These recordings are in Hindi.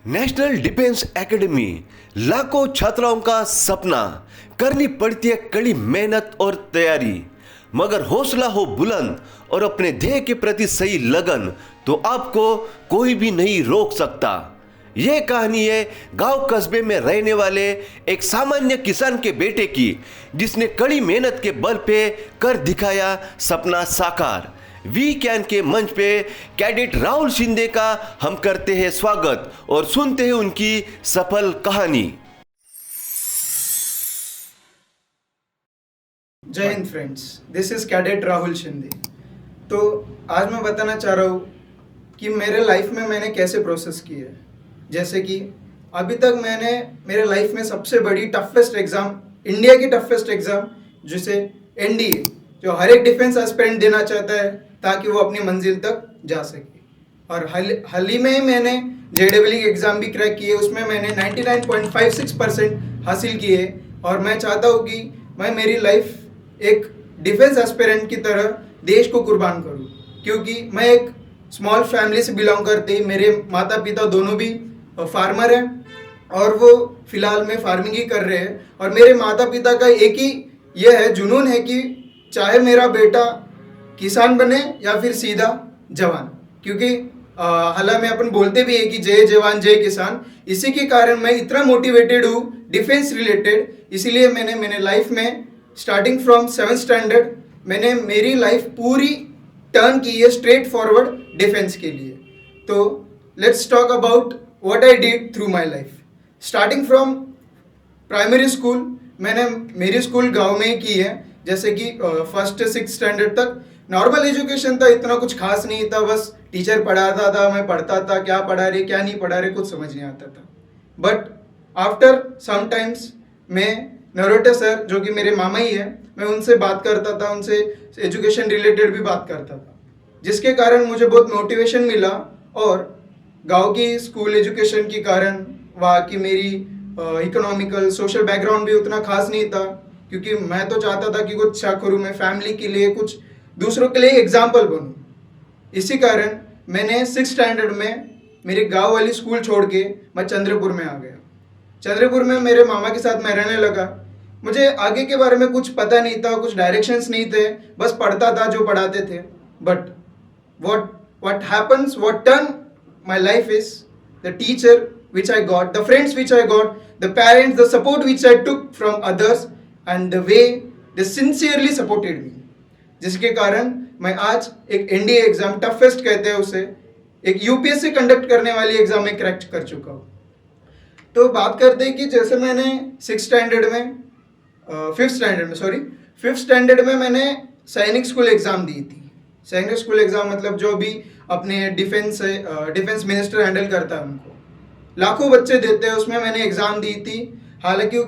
नेशनल डिफेंस एकेडमी लाखों छात्राओं का सपना। करनी पड़ती है कड़ी मेहनत और तैयारी, मगर हौसला हो बुलंद और अपने ध्येय के प्रति सही लगन तो आपको कोई भी नहीं रोक सकता। यह कहानी है गांव कस्बे में रहने वाले एक सामान्य किसान के बेटे की, जिसने कड़ी मेहनत के बल पे कर दिखाया सपना साकार। वी कैन के मंच पे कैडेट राहुल शिंदे का हम करते हैं स्वागत और सुनते हैं उनकी सफल कहानी। जय Hind friends, this is cadet Rahul Shinde. तो आज मैं बताना चाह रहा हूँ कि मेरे लाइफ में मैंने कैसे प्रोसेस किया है। जैसे कि अभी तक मैंने मेरे लाइफ में सबसे बड़ी टफेस्ट एग्ज़ाम, इंडिया की टफेस्ट एग्ज़ाम, जिसे एनडीए, जो हर एक डिफेंस एस्पिरेंट देना चाहता है ताकि वो अपनी मंजिल तक जा सके। और हाल ही में मैंने जेडब्ल्यू की एग्ज़ाम भी क्रैक की है, उसमें मैंने 99.56% हासिल की है। और मैं चाहता हूँ कि मैं मेरी लाइफ एक डिफेंस एस्पिरेंट की तरह देश को कुर्बान करूँ, क्योंकि मैं एक स्मॉल फैमिली से बिलोंग करते ही मेरे माता पिता दोनों भी फार्मर हैं और वो फिलहाल में फार्मिंग ही कर रहे हैं। और मेरे माता पिता का एक ही यह है, जुनून है कि चाहे मेरा बेटा किसान बने या फिर सीधा जवान, क्योंकि हालांकि में अपन बोलते भी है कि जय जवान जय किसान। इसी के कारण मैं इतना मोटिवेटेड हूँ डिफेंस रिलेटेड। इसीलिए मैंने मेरे लाइफ में स्टार्टिंग फ्रॉम 7th स्टैंडर्ड मैंने मेरी लाइफ पूरी टर्न की है स्ट्रेट फॉरवर्ड डिफेंस के लिए। तो let's talk about what I did through my life. Starting from primary school, मैंने मेरी स्कूल गांव में ही की है। जैसे कि 1st से 6th स्टैंडर्ड तक नॉर्मल एजुकेशन था, इतना कुछ खास नहीं था, बस टीचर पढ़ाता था, मैं पढ़ता था, क्या पढ़ा रहे क्या नहीं पढ़ा रहे कुछ समझ नहीं आता था। बट आफ्टर समटाइम्स मैं नरोटे सर, जो कि मेरे मामा ही है, मैं उनसे बात करता था, उनसे एजुकेशन रिलेटेड भी बात करता था, जिसके कारण मुझे बहुत मोटिवेशन मिला। और गांव की स्कूल एजुकेशन के कारण वहाँ की मेरी इकोनॉमिकल सोशल बैकग्राउंड भी उतना खास नहीं था, क्योंकि मैं तो चाहता था कि कुछ अच्छा करूँ, मैं फैमिली के लिए कुछ दूसरों के लिए एग्जाम्पल बनूँ। इसी कारण मैंने 6th स्टैंडर्ड में मेरे गांव वाली स्कूल छोड़ के मैं चंद्रपुर में आ गया। चंद्रपुर में मेरे मामा के साथ मैं रहने लगा। मुझे आगे के बारे में कुछ पता नहीं था, कुछ डायरेक्शंस नहीं थे, बस पढ़ता था जो पढ़ाते थे। But what happens, what turned my life is the teacher which I got, the friends which I got, the parents, the support which I took from others, and the way they sincerely supported me, जिसके कारण मैं आज एक एनडीए एग्जाम, टफेस्ट कहते हैं उसे, एक यूपीएससी कंडक्ट करने वाली एग्जाम में क्रैक कर चुका हूँ। तो बात करते हैं कि जैसे मैंने 5th स्टैंडर्ड में मैंने सैनिक स्कूल एग्जाम दी थी। सैनिक स्कूल एग्जाम मतलब जो भी अपने डिफेंस मिनिस्टर हैंडल करता है उनको, लाखों बच्चे देते हैं, उसमें मैंने एग्जाम दी थी। हालांकि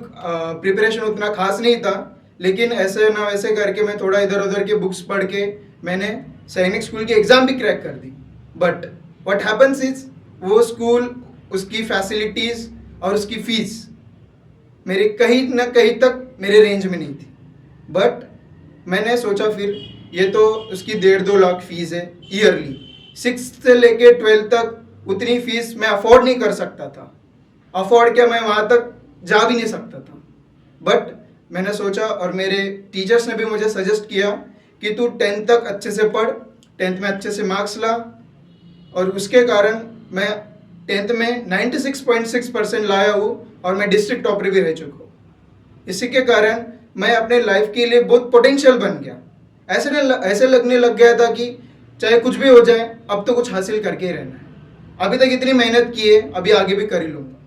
प्रिपरेशन उतना खास नहीं था, लेकिन ऐसे ना वैसे करके मैं थोड़ा इधर उधर के बुक्स पढ़ के मैंने सैनिक स्कूल की एग्ज़ाम भी क्रैक कर दी। बट व्हाट हैपन्स इज, वो स्कूल, उसकी फैसिलिटीज़ और उसकी फीस मेरे कहीं ना कहीं तक मेरे रेंज में नहीं थी। बट मैंने सोचा फिर ये तो उसकी 1.5-2 लाख फीस है ईयरली, 6th से लेके 12th तक उतनी फीस मैं अफोर्ड नहीं कर सकता था। अफोर्ड क्या, मैं वहाँ तक जा भी नहीं सकता था। बट मैंने सोचा, और मेरे टीचर्स ने भी मुझे सजेस्ट किया कि तू 10th तक अच्छे से पढ़, 10th में अच्छे से मार्क्स ला। और उसके कारण मैं 10th में 96.6% लाया हूँ और मैं डिस्ट्रिक्ट टॉपर भी रह चुका हूँ। इसी के कारण मैं अपने लाइफ के लिए बहुत पोटेंशियल बन गया। ऐसे लगने लग गया था कि चाहे कुछ भी हो जाए, अब तो कुछ हासिल करके ही रहना है। अभी तक इतनी मेहनत की है, अभी आगे भी कर ही लूँगा।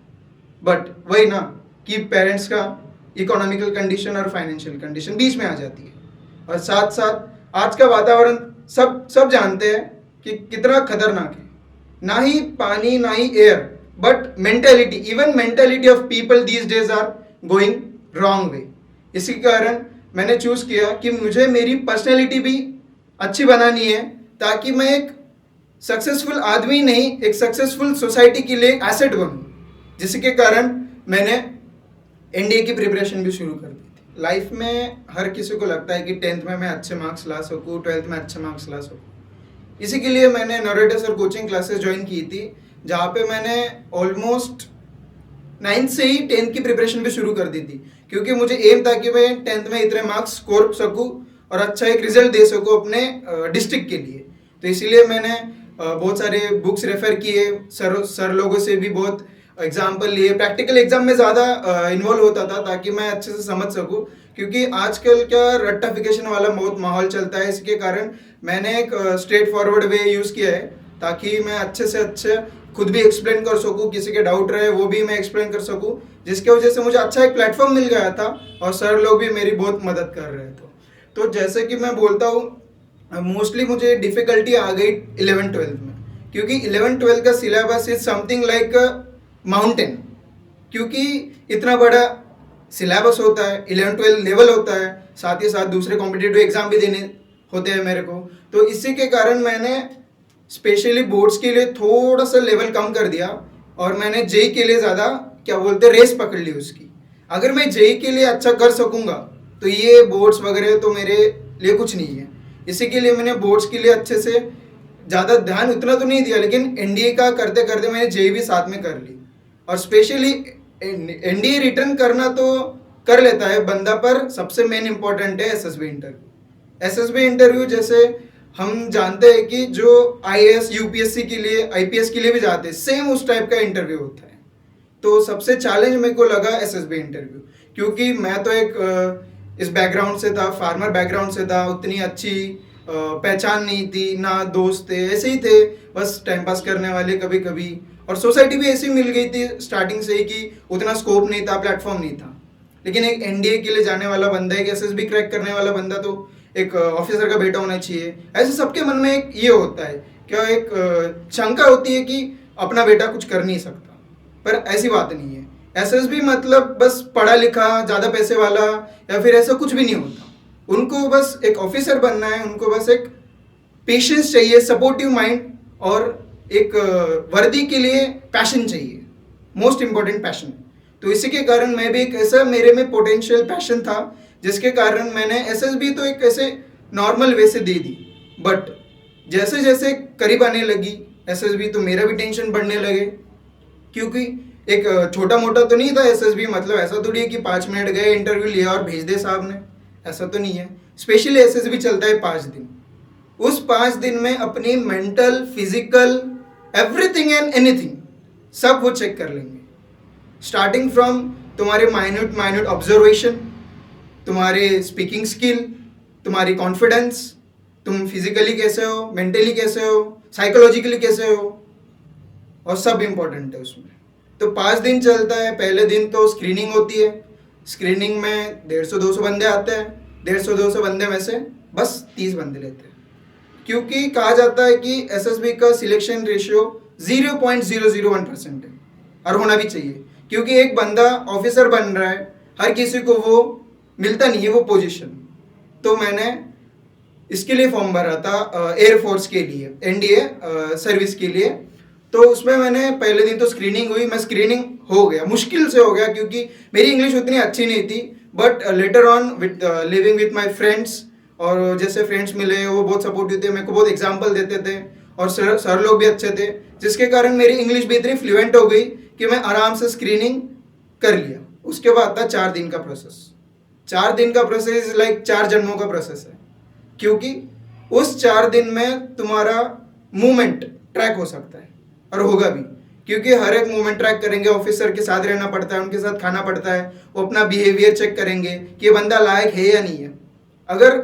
बट वही ना कि पेरेंट्स का इकोनॉमिकल कंडीशन और फाइनेंशियल कंडीशन बीच में आ जाती है। और साथ साथ आज का वातावरण सब जानते हैं कि कितना खतरनाक है। ना ही पानी, ना ही air, but mentality, even mentality of people these days are going wrong way. इसी कारण मैंने चूज़ किया कि मुझे मेरी पर्सनैलिटी भी अच्छी बनानी है, ताकि मैं एक सक्सेसफुल आदमी नहीं, एक सक्सेसफुल सोसाइटी के लिए एसेट बनूँ। जिसके कारण मैंने एनडीए की प्रिपरेशन भी शुरू कर दी थी। लाइफ में हर किसी को लगता है कि 10th में मैं अच्छे मार्क्स ला सकूँ, 12th में अच्छे मार्क्स ला सकूँ। इसी के लिए मैंने Narote sir coaching classes join की थी, जहाँ पे मैंने ऑलमोस्ट 9th से ही 10th की प्रिपरेशन भी शुरू कर दी थी, क्योंकि मुझे एम था कि मैं 10th में इतने मार्क्स स्कोर सकूँ और अच्छा एक रिजल्ट दे सकूँ अपने डिस्ट्रिक्ट के लिए। तो इसीलिए मैंने बहुत सारे बुक्स रेफ़र किए, सर लोगों से भी बहुत एग्जाम्पल लिए, प्रैक्टिकल एग्जाम में ज़्यादा इन्वॉल्व होता था ताकि मैं अच्छे से समझ सकूँ, क्योंकि आजकल क्या रट्टाफिकेशन वाला बहुत माहौल चलता है। इसके कारण मैंने एक स्ट्रेट फॉरवर्ड वे यूज़ किया है ताकि मैं अच्छे से अच्छे खुद भी एक्सप्लेन कर सकूँ, किसी के डाउट रहे वो भी मैं एक्सप्लेन कर सकूँ, जिसके वजह से मुझे अच्छा एक प्लेटफॉर्म मिल गया था और सर लोग भी मेरी बहुत मदद कर रहे थे। तो जैसे कि मैं बोलता हूँ, मोस्टली मुझे डिफ़िकल्टी आ गई 11th-12th में, क्योंकि 11th-12th का syllabus is something like mountain, क्योंकि इतना बड़ा सिलेबस होता है, 11th-12th लेवल होता है, साथ ही साथ दूसरे कॉम्पिटिटिव एग्जाम भी देने होते हैं मेरे को। तो इसी के कारण मैंने स्पेशली बोर्ड्स के लिए थोड़ा सा लेवल कम कर दिया और मैंने जेई के लिए ज़्यादा क्या बोलते हैं रेस पकड़ ली उसकी। अगर मैं जेई के लिए अच्छा कर सकूँगा तो ये बोर्ड्स वगैरह तो मेरे लिए कुछ नहीं है। इसी के लिए मैंने बोर्ड्स के लिए अच्छे से ज़्यादा ध्यान उतना तो नहीं दिया, लेकिन एनडीए का करते करते मैंने जेई भी साथ में कर ली। और स्पेशली एनडीए रिटर्न करना तो कर लेता है बंदा, पर सबसे मेन इंपॉर्टेंट है एसएसबी इंटरव्यू। एसएसबी इंटरव्यू जैसे हम जानते हैं कि जो आईएएस यूपीएससी के लिए आईपीएस के लिए भी जाते हैं, सेम उस टाइप का इंटरव्यू होता है। तो सबसे चैलेंज मेरे को लगा एसएसबी इंटरव्यू, क्योंकि मैं तो एक इस बैकग्राउंड से था, फार्मर बैकग्राउंड से था, उतनी अच्छी पहचान नहीं थी, ना दोस्त थे, ऐसे ही थे बस टाइम पास करने वाले कभी कभी। और सोसाइटी भी ऐसी मिल गई थी स्टार्टिंग से ही कि उतना स्कोप नहीं था, प्लेटफॉर्म नहीं था। लेकिन एक एनडीए के लिए जाने वाला बंदा, एक एसएसबी क्रैक करने वाला बंदा तो एक ऑफिसर का बेटा होना चाहिए, ऐसे सबके मन में एक ये होता है, क्या एक शंका होती है कि अपना बेटा कुछ कर नहीं सकता, पर ऐसी बात नहीं है। एसएसबी मतलब बस पढ़ा लिखा ज़्यादा पैसे वाला या फिर ऐसा कुछ भी नहीं होता। उनको बस एक ऑफिसर बनना है, उनको बस एक पेशेंस चाहिए, सपोर्टिव माइंड और एक वर्दी के लिए पैशन चाहिए, मोस्ट इम्पॉर्टेंट पैशन। तो इसी के कारण मैं भी एक ऐसा, मेरे में पोटेंशियल पैशन था जिसके कारण मैंने एसएसबी तो एक ऐसे नॉर्मल वे से दे दी, बट जैसे जैसे करीब आने लगी एसएसबी तो मेरा भी टेंशन बढ़ने लगे, क्योंकि एक छोटा मोटा तो नहीं था एसएसबी, मतलब ऐसा थोड़ी है कि 5 मिनट गए इंटरव्यू लिया और भेज दे साहब ने, ऐसा तो नहीं है। स्पेशली एसएसबी चलता है 5 दिन। उस 5 दिन में अपनी mental, physical, everything and anything सब वो चेक कर लेंगे, स्टार्टिंग फ्रॉम तुम्हारे माइन्यूट ऑब्जर्वेशन, तुम्हारे स्पीकिंग स्किल, तुम्हारी कॉन्फिडेंस, तुम फिजिकली कैसे हो, मेंटली कैसे हो, साइकोलॉजिकली कैसे हो, और सब इम्पोर्टेंट है उसमें। तो 5 दिन चलता है। पहले दिन तो स्क्रीनिंग होती है, स्क्रीनिंग में 150-200 बंदे आते हैं, 150-200 बंदे में से बस 30 बंदे लेते हैं, क्योंकि कहा जाता है कि एसएसबी का सिलेक्शन रेशियो 0.001% है, और होना भी चाहिए, क्योंकि एक बंदा ऑफिसर बन रहा है, हर किसी को वो मिलता नहीं है वो पोजीशन। तो मैंने इसके लिए फॉर्म भरा था एयरफोर्स के लिए, एनडीए सर्विस के लिए। तो उसमें मैंने पहले दिन तो स्क्रीनिंग हुई, मैं स्क्रीनिंग हो गया, मुश्किल से हो गया क्योंकि मेरी इंग्लिश उतनी अच्छी नहीं थी, but later on with living with my friends, और जैसे फ्रेंड्स मिले वो बहुत सपोर्टिव थे, मेरे को बहुत एग्जाम्पल देते थे, और सर लोग भी अच्छे थे, जिसके कारण मेरी इंग्लिश भी इतनी फ्लुएंट हो गई कि मैं आराम से स्क्रीनिंग कर लिया। उसके बाद था 4 दिन का प्रोसेस। 4 दिन का प्रोसेस इज लाइक 4 जन्मों का प्रोसेस है, क्योंकि उस 4 दिन में तुम्हारा मूवमेंट ट्रैक हो सकता है और होगा भी, क्योंकि हर एक मूवमेंट ट्रैक करेंगे, ऑफिसर के साथ रहना पड़ता है, उनके साथ खाना पड़ता है, वो अपना बिहेवियर चेक करेंगे कि ये बंदा लायक है या नहीं है। अगर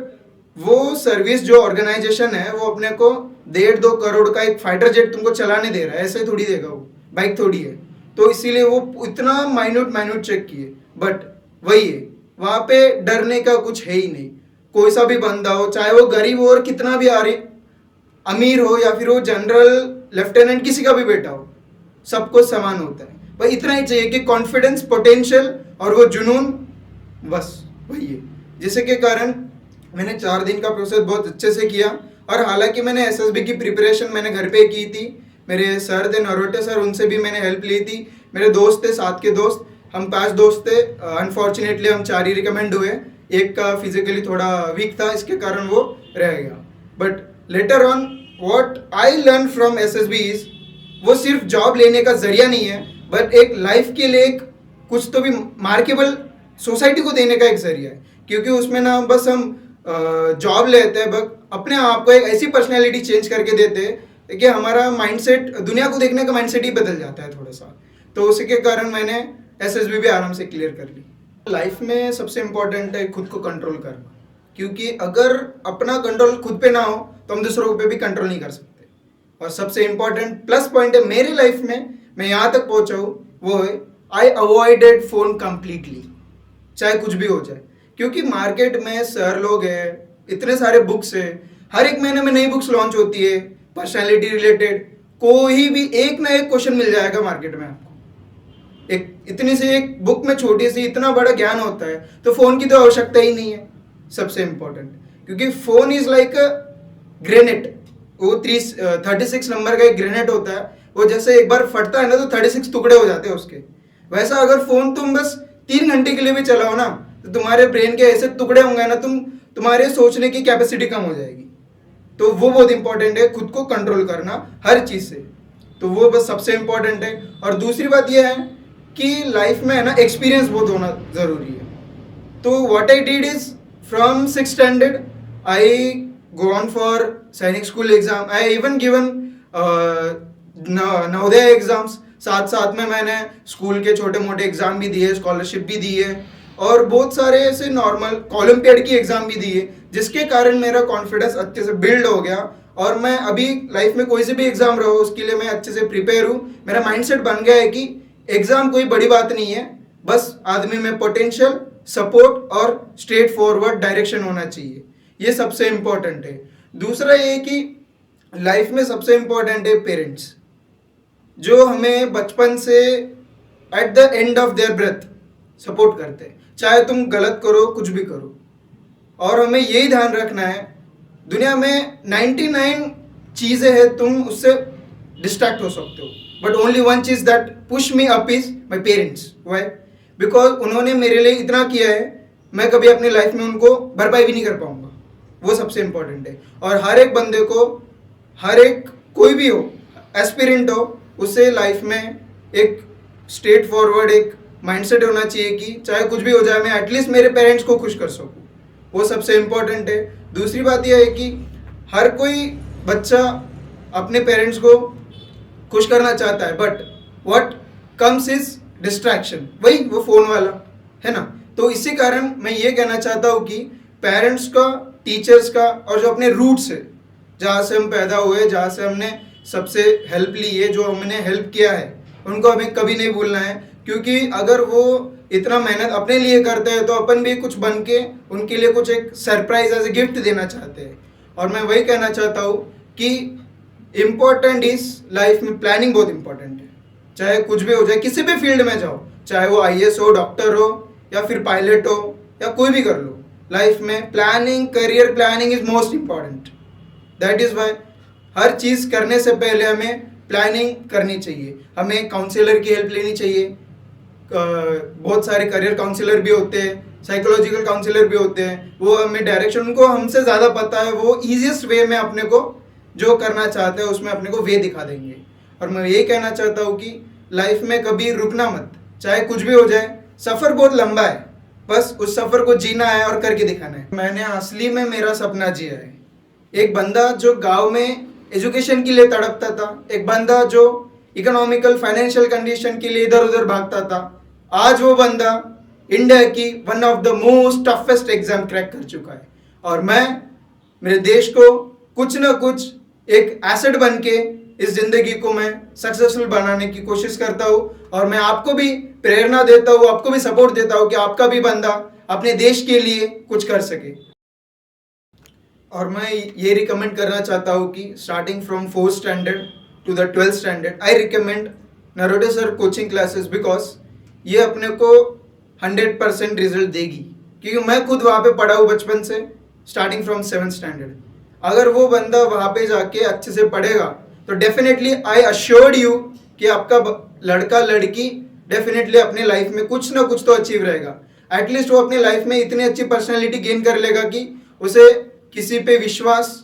वो सर्विस जो ऑर्गेनाइजेशन है वो अपने को 1.5-2 करोड़ का एक फाइटर जेट तुमको चलाने दे रहा है, ऐसे थोड़ी देगा, वो बाइक थोड़ी है, तो इसीलिए वो इतना माइन्यूट चेक किए। बट वही है, वहाँ पे डरने का कुछ है ही नहीं। कोई सा भी बंदा हो, चाहे वो गरीब हो और कितना भी अमीर हो, या फिर वो जनरल, लेफ्टिनेंट, किसी का भी बेटा हो, सबको समान होता है। बस इतना ही चाहिए कि कॉन्फिडेंस, पोटेंशियल और वो जुनून, बस वही है, जिसके के कारण मैंने 4 दिन का प्रोसेस बहुत अच्छे से किया। और हालांकि मैंने एसएसबी की प्रिपरेशन मैंने घर पे की थी, मेरे सर थे नरोटे सर, उनसे भी मैंने हेल्प ली थी, मेरे दोस्त थे, साथ के दोस्त, हम 5 दोस्त थे। अनफॉर्चुनेटली हम 4 ही रिकमेंड हुए, एक का फिजिकली थोड़ा वीक था, इसके कारण वो रह गया। But later on what I learn from SSB is वो सिर्फ जॉब लेने का जरिया नहीं है, बट एक लाइफ के लिए एक कुछ तो भी मार्केबल सोसाइटी को देने का एक जरिया है। क्योंकि उसमें ना बस हम जॉब लेते हैं, बट अपने आप को एक ऐसी पर्सनैलिटी चेंज करके देते हैं कि हमारा माइंडसेट, दुनिया को देखने का माइंडसेट ही बदल जाता है थोड़ा सा। तो उसी के कारण मैंने एसएसबी भी आराम से क्लियर कर ली। लाइफ में सबसे इम्पोर्टेंट है खुद को कंट्रोल करना, क्योंकि अगर अपना कंट्रोल खुद पे ना हो तो हम दूसरों पे भी कंट्रोल नहीं कर सकते। और सबसे इम्पोर्टेंट प्लस पॉइंट है मेरी लाइफ में, मैं यहाँ तक पहुँचा हूँ, वो है आई अवॉइडेड फोन कंप्लीटली, चाहे कुछ भी हो जाए। क्योंकि मार्केट में सर लोग हैं, इतने सारे बुक्स है, हर एक महीने में नई बुक्स लॉन्च होती है पर्सनैलिटी रिलेटेड, कोई भी एक ना एक क्वेश्चन मिल जाएगा मार्केट में आपको। एक इतनी सी एक बुक में छोटी सी इतना बड़ा ज्ञान होता है, तो फोन की तो आवश्यकता ही नहीं है सबसे इम्पोर्टेंट। क्योंकि phone is like a grenade, वो 36 नंबर का एक ग्रेनेड होता है, वो जैसे एक बार फटता है ना तो 36 टुकड़े हो जाते हैं उसके। वैसा अगर फोन तुम बस 3 घंटे के लिए भी चलाओ ना, तो तुम्हारे ब्रेन के ऐसे टुकड़े होंगे ना, तुम्हारे सोचने की कैपेसिटी कम हो जाएगी। तो वो बहुत इंपॉर्टेंट है, खुद को कंट्रोल करना हर चीज से, तो वो बस सबसे इंपॉर्टेंट है। और दूसरी बात यह है कि लाइफ में है ना एक्सपीरियंस बहुत होना जरूरी है। तो what I did is from 6th standard I go on for Sainik school exam, I even given Navodaya exams, साथ साथ में मैंने स्कूल के छोटे मोटे एग्जाम भी दिए, स्कॉलरशिप भी दी है, और बहुत सारे ऐसे नॉर्मल ओलंपियाड की एग्जाम भी दी है, जिसके कारण मेरा कॉन्फिडेंस अच्छे से बिल्ड हो गया। और मैं अभी लाइफ में कोई से भी एग्जाम रहो उसके लिए मैं अच्छे से प्रिपेयर हूँ। मेरा माइंडसेट बन गया है कि एग्जाम कोई बड़ी बात नहीं है, बस आदमी में पोटेंशियल, सपोर्ट और स्ट्रेट फॉरवर्ड डायरेक्शन होना चाहिए, ये सबसे इम्पोर्टेंट है। दूसरा ये कि लाइफ में सबसे इम्पोर्टेंट है पेरेंट्स, जो हमें बचपन से at the end of their breath support करते हैं, चाहे तुम गलत करो कुछ भी करो। और हमें यही ध्यान रखना है, दुनिया में 99 चीज़ें हैं, तुम उससे डिस्ट्रैक्ट हो सकते हो, बट ओनली वन चीज़ that push me up is my parents. Why? Because उन्होंने मेरे लिए इतना किया है, मैं कभी अपनी लाइफ में उनको भरपाई भी नहीं कर पाऊंगा, वो सबसे इम्पोर्टेंट है। और हर एक बंदे को, हर एक कोई भी हो, एस्पिरेंट हो, उसे लाइफ में एक स्ट्रेट फॉरवर्ड एक माइंडसेट होना चाहिए कि चाहे कुछ भी हो जाए मैं एटलीस्ट मेरे पेरेंट्स को खुश कर सकूं, वो सबसे इम्पोर्टेंट है। दूसरी बात यह है कि हर कोई बच्चा अपने पेरेंट्स को खुश करना चाहता है, but what comes is distraction, वही वो फोन वाला है ना। तो इसी कारण मैं ये कहना चाहता हूँ कि पेरेंट्स का, टीचर्स का, और जो अपने रूट्स है, जहाँ से हम पैदा हुए, जहाँ से हमने सबसे हेल्प ली है, जो हमने हेल्प किया है, उनको हमें कभी नहीं भूलना है। क्योंकि अगर वो इतना मेहनत अपने लिए करते हैं तो अपन भी कुछ बन के उनके लिए कुछ एक सरप्राइज एज ए गिफ्ट देना चाहते हैं। और मैं वही कहना चाहता हूँ कि इम्पोर्टेंट इस लाइफ में प्लानिंग बहुत इंपॉर्टेंट है, चाहे कुछ भी हो जाए, किसी भी फील्ड में जाओ, चाहे वो IAS हो, डॉक्टर हो, या फिर पायलट हो, या कोई भी कर लो, लाइफ में planning, career planning is most important. That is why हर चीज़ करने से पहले हमें प्लानिंग करनी चाहिए, हमें काउंसलर की हेल्प लेनी चाहिए। बहुत सारे करियर काउंसलर भी होते हैं, साइकोलॉजिकल काउंसलर भी होते हैं, वो हमें डायरेक्शन, उनको हमसे ज़्यादा पता है, वो ईजीएस्ट वे में अपने को जो करना चाहते हैं उसमें अपने को वे दिखा देंगे। और मैं यही कहना चाहता हूँ कि लाइफ में कभी रुकना मत, चाहे कुछ भी हो जाए, सफ़र बहुत लंबा है, बस उस सफ़र को जीना है और करके दिखाना है। मैंने असली में मेरा सपना जिया है। एक बंदा जो गाँव में एजुकेशन के लिए तड़पता था, एक बंदा जो इकोनॉमिकल फाइनेंशियल कंडीशन के लिए इधर उधर भागता था, आज वो बंदा इंडिया की one of the most toughest exam crack कर चुका है। और मैं मेरे देश को कुछ ना कुछ एक एसेट बन के इस जिंदगी को मैं सक्सेसफुल बनाने की कोशिश करता हूँ। और मैं आपको भी प्रेरणा देता हूँ, आपको भी सपोर्ट देता हूँ कि आपका भी बंदा अपने देश के लिए कुछ कर सके। और मैं ये रिकमेंड करना चाहता हूँ कि starting from 4th standard to the 12th standard I recommend Narote sir coaching classes, because ये अपने को 100% रिजल्ट देगी। क्योंकि मैं खुद वहाँ पे पढ़ा हूँ बचपन से, स्टार्टिंग फ्रॉम 7th स्टैंडर्ड। अगर वो बंदा वहाँ पे जाके अच्छे से पढ़ेगा तो डेफिनेटली आई अश्योर्ड यू कि आपका लड़का लड़की डेफिनेटली अपने लाइफ में कुछ ना कुछ तो अचीव रहेगा। एटलीस्ट वो अपनी लाइफ में इतनी अच्छी पर्सनैलिटी गेन कर लेगा कि उसे किसी पे विश्वास,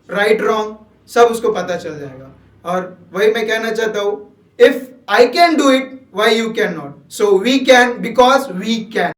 राइट रॉन्ग सब उसको पता चल जाएगा। और वही मैं कहना चाहता हूँ, if I can do it, why you can not? So we can, because we can.